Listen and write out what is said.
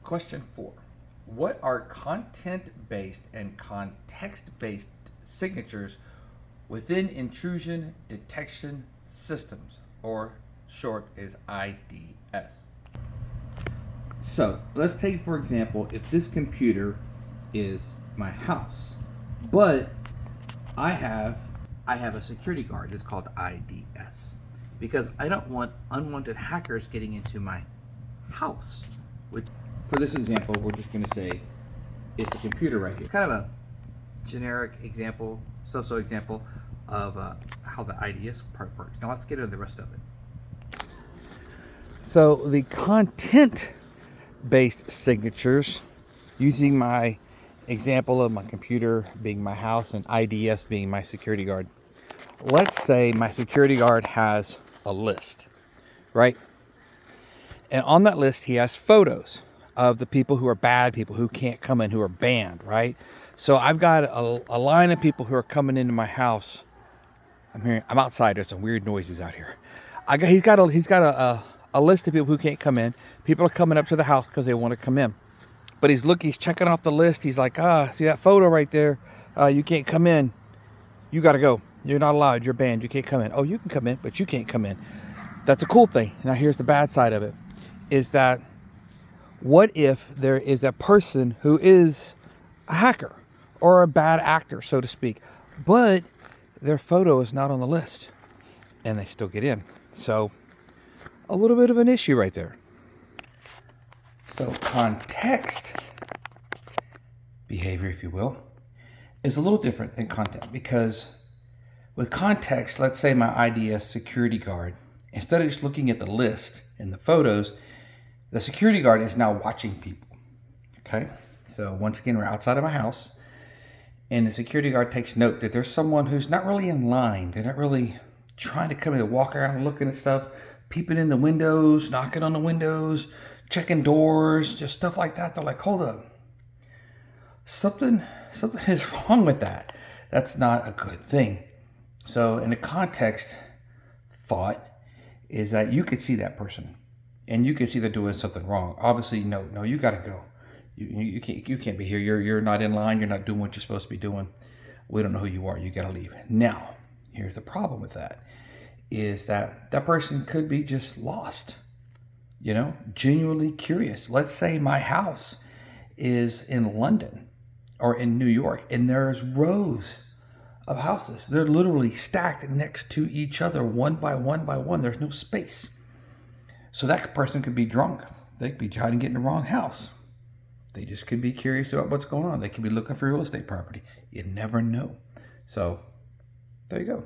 Question 4. What are content-based and context-based signatures within intrusion detection systems, or short is IDS? So let's take, for example, if this computer is my house, but I have a security guard. It's called IDS because I don't want unwanted hackers getting into my house. Which, for this example, we're just going to say it's a computer right here. Kind of a generic example, so-so example of how the IDS part works. Now let's get into the rest of it. So the content-based signatures, using my example of my computer being my house and IDS being my security guard. Let's say my security guard has a list, right? And on that list, he has photos of the people who are bad, people who can't come in, who are banned, right? So I've got a line of people who are coming into my house. I'm outside. There's some weird noises out here. He's got a list of people who can't come in. People are coming up to the house because they want to come in. But he's checking off the list. He's like, see that photo right there? You can't come in. You got to go. You're not allowed. You're banned. You can't come in. Oh, you can come in, but you can't come in. That's a cool thing. Now, here's the bad side of it, is that what if there is a person who is a hacker or a bad actor, so to speak, but their photo is not on the list and they still get in? So a little bit of an issue right there. So context behavior, if you will, is a little different than content, because with context, let's say my IDS security guard, instead of just looking at the list and the photos, the security guard is now watching people. Okay, so once again, we're outside of my house and the security guard takes note that there's someone who's not really in line. They're not really trying to come in and walk around and looking at stuff, peeping in the windows, knocking on the windows, checking doors, just stuff like that. They're like, hold up, something is wrong with that. That's not a good thing. So in the context thought is that you could see that person and you could see they're doing something wrong. Obviously, no, you got to go. You can't be here. You're not in line. You're not doing what you're supposed to be doing. We don't know who you are. You got to leave. Now, here's the problem with that, is that person could be just lost. Genuinely curious. Let's say my house is in London or in New York, and there's rows of houses. They're literally stacked next to each other, one by one by one. There's no space. So that person could be drunk. They could be trying to get in the wrong house. They just could be curious about what's going on. They could be looking for real estate property. You never know. So there you go.